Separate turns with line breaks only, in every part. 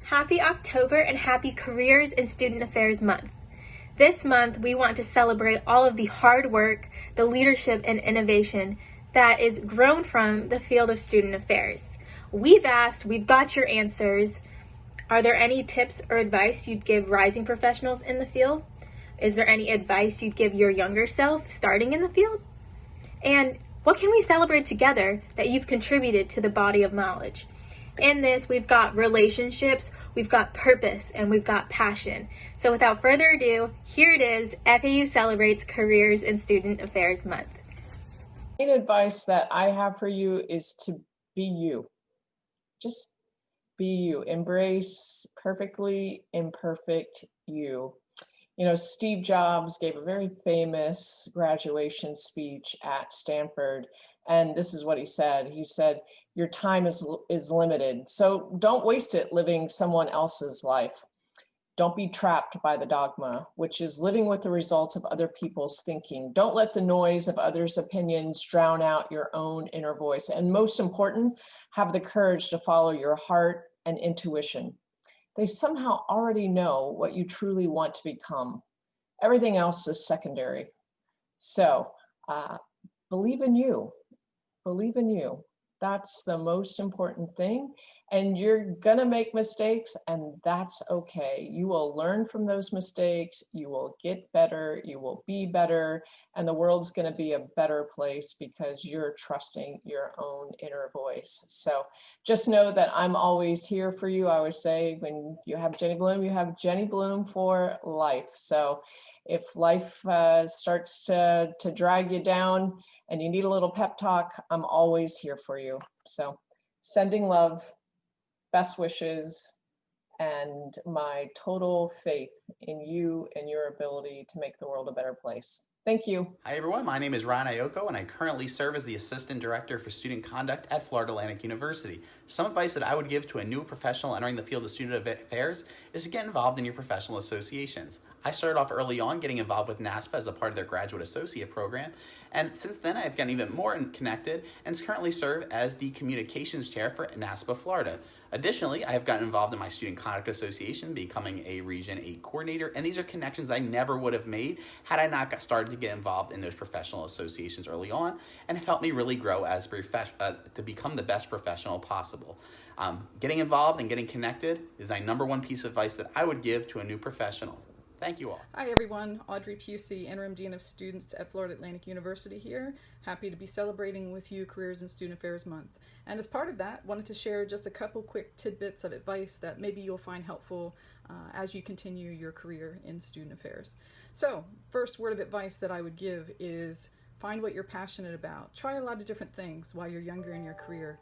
Happy October and happy Careers in Student Affairs Month. This month, we want to celebrate all of the hard work, the leadership, and innovation that is grown from the field of student affairs. We've asked, we've got your answers. Are there any tips or advice you'd give rising professionals in the field? Is there any advice you'd give your younger self starting in the field? And what can we celebrate together that you've contributed to the body of knowledge? In this, we've got relationships, we've got purpose, and we've got passion. So without further ado, here it is, FAU celebrates Careers in Student Affairs Month.
The main advice that I have for you is to be you. Just be you. Embrace perfectly imperfect you. You know, Steve Jobs gave a very famous graduation speech at Stanford, and this is what he said. He said, your time is limited, so don't waste it living someone else's life. Don't be trapped by the dogma, which is living with the results of other people's thinking. Don't let the noise of others' opinions drown out your own inner voice. And most important, have the courage to follow your heart and intuition. They somehow already know what you truly want to become. Everything else is secondary. So believe in you. Believe in you. That's the most important thing. And you're gonna make mistakes, and that's okay. You will learn from those mistakes. You will get better. You will be better. And the world's gonna be a better place because you're trusting your own inner voice. So just know that I'm always here for you. I always say, when you have Jenny Bloom, you have Jenny Bloom for life. So if life starts to drag you down and you need a little pep talk, I'm always here for you. So sending love, best wishes, and my total faith in you and your ability to make the world a better place. Thank you.
Hi everyone, my name is Ryan Ioko and I currently serve as the Assistant Director for Student Conduct at Florida Atlantic University. Some advice that I would give to a new professional entering the field of student affairs is to get involved in your professional associations. I started off early on getting involved with NASPA as a part of their graduate associate program, and since then I've gotten even more connected and currently serve as the communications chair for NASPA Florida. Additionally, I have gotten involved in my Student Conduct Association, becoming a Region 8 coordinator, and these are connections I never would have made had I not started to get involved in those professional associations early on, and have helped me really grow as to become the best professional possible. Getting involved and getting connected is my number one piece of advice that I would give to a new professional. Thank you all.
Hi everyone, Audrey Pusey, Interim Dean of Students at Florida Atlantic University here. Happy to be celebrating with you Careers in Student Affairs Month. And as part of that, wanted to share just a couple quick tidbits of advice that maybe you'll find helpful as you continue your career in student affairs. So, first word of advice that I would give is find what you're passionate about. Try a lot of different things while you're younger in your career.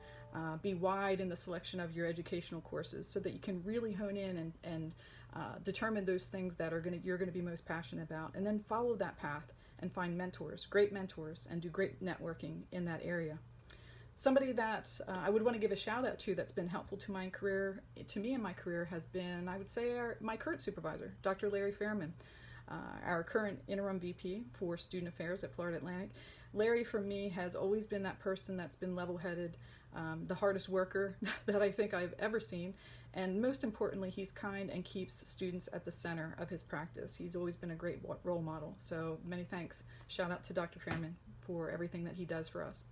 Be wide in the selection of your educational courses so that you can really hone in and determine those things that you're going to be most passionate about, and then follow that path and find mentors, great mentors, and do great networking in that area. Somebody that I would want to give a shout out to that's been helpful to my career, to me in my career, has been, I would say, my current supervisor, Dr. Larry Fairman, our current interim VP for Student Affairs at Florida Atlantic. Larry, for me, has always been that person that's been level-headed, the hardest worker that I think I've ever seen. And most importantly, he's kind and keeps students at the center of his practice. He's always been a great role model. So many thanks. Shout out to Dr. Fairman for everything that he does for us.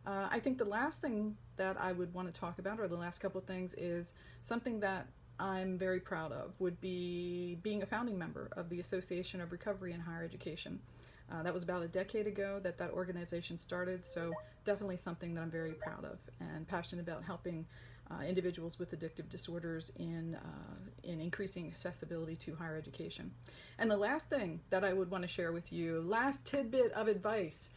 I think the last thing that I would want to talk about, or the last couple of things, is something that I'm very proud of, would be being a founding member of the Association of Recovery in Higher Education. That was about a decade ago that organization started, so definitely something that I'm very proud of and passionate about, helping individuals with addictive disorders in increasing accessibility to higher education. And the last thing that I would want to share with you, last tidbit of advice,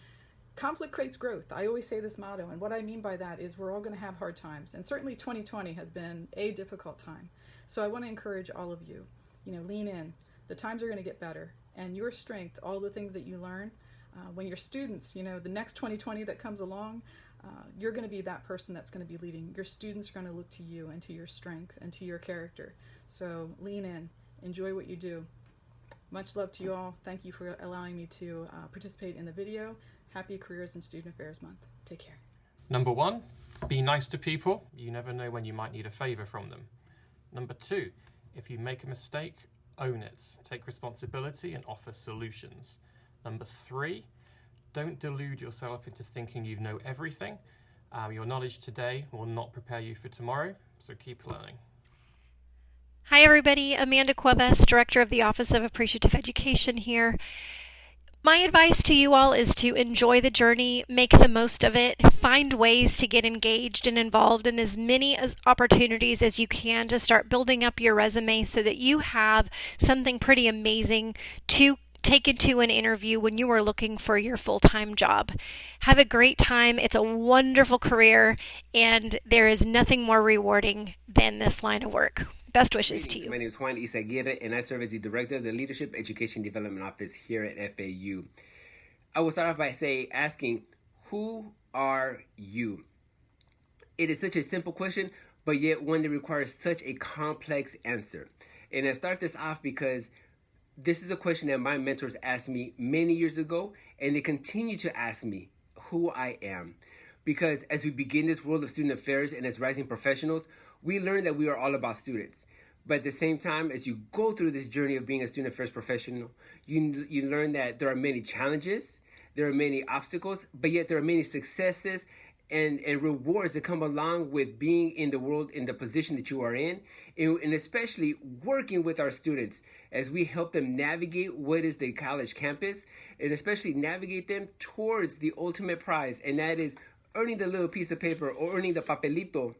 conflict creates growth. I always say this motto, and what I mean by that is we're all going to have hard times, and certainly 2020 has been a difficult time. So I want to encourage all of you, lean in. The times are going to get better, and your strength, all the things that you learn, when you're students, the next 2020 that comes along, you're going to be that person that's going to be leading. Your students are going to look to you and to your strength and to your character. So lean in, enjoy what you do. Much love to you all. Thank you for allowing me to participate in the video. Happy Careers in Student Affairs Month. Take care.
Number 1, be nice to people. You never know when you might need a favor from them. Number 2, if you make a mistake, own it. Take responsibility and offer solutions. Number 3, don't delude yourself into thinking you know everything. Your knowledge today will not prepare you for tomorrow, so keep learning.
Hi everybody, Amanda Cuevas, Director of the Office of Appreciative Education here. My advice to you all is to enjoy the journey, make the most of it, find ways to get engaged and involved in as many opportunities as you can to start building up your resume so that you have something pretty amazing to take into an interview when you are looking for your full-time job. Have a great time. It's a wonderful career, and there is nothing more rewarding than this line of work. Best wishes to you.
My name is Juan Izaguirre, and I serve as the Director of the Leadership Education Development Office here at FAU. I will start off by asking, who are you? It is such a simple question, but yet one that requires such a complex answer. And I start this off because this is a question that my mentors asked me many years ago, and they continue to ask me who I am. Because as we begin this world of student affairs and as rising professionals, we learn that we are all about students. But at the same time, as you go through this journey of being a student affairs professional, you learn that there are many challenges, there are many obstacles, but yet there are many successes and rewards that come along with being in the world, in the position that you are in, and especially working with our students as we help them navigate what is the college campus, and especially navigate them towards the ultimate prize, and that is earning the little piece of paper or earning the papelito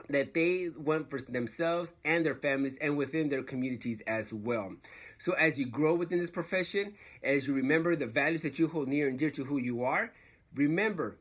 that they want for themselves and their families and within their communities as well. So as you grow within this profession, as you remember the values that you hold near and dear to who you are, remember,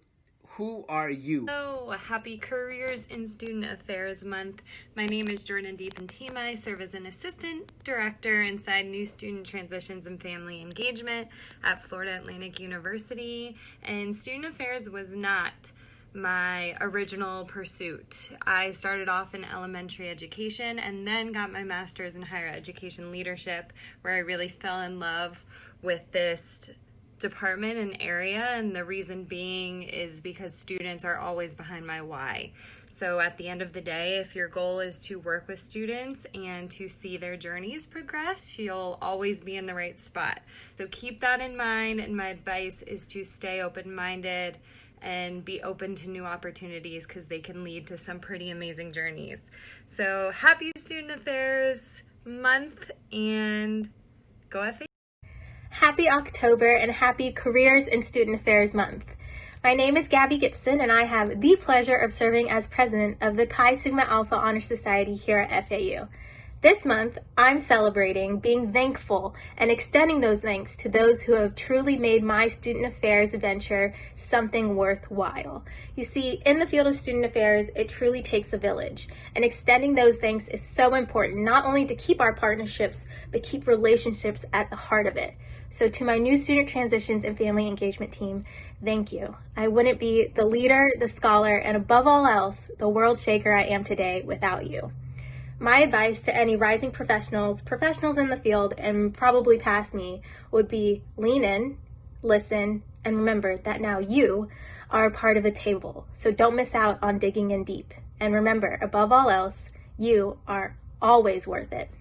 who are you?
Hello, happy Careers in Student Affairs Month. My name is Jordan DiPantima. I serve as an Assistant Director inside New Student Transitions and Family Engagement at Florida Atlantic University. And Student Affairs was not my original pursuit. I started off in elementary education and then got my master's in higher education leadership, where I really fell in love with this department and area, and the reason being is because students are always behind my why. So at the end of the day, if your goal is to work with students and to see their journeys progress, you'll always be in the right spot. So keep that in mind, and my advice is to stay open-minded and be open to new opportunities, because they can lead to some pretty amazing journeys. So happy Student Affairs Month, and go FAU.
Happy October and happy Careers in Student Affairs Month. My name is Gabby Gibson, and I have the pleasure of serving as president of the Chi Sigma Alpha Honor Society here at FAU. This month, I'm celebrating being thankful and extending those thanks to those who have truly made my student affairs adventure something worthwhile. You see, in the field of student affairs, it truly takes a village, and extending those thanks is so important, not only to keep our partnerships, but keep relationships at the heart of it. So to my new student transitions and family engagement team, thank you. I wouldn't be the leader, the scholar, and above all else, the world shaker I am today without you. My advice to any rising professionals in the field, and probably past me, would be lean in, listen, and remember that now you are a part of a table. So don't miss out on digging in deep. And remember, above all else, you are always worth it.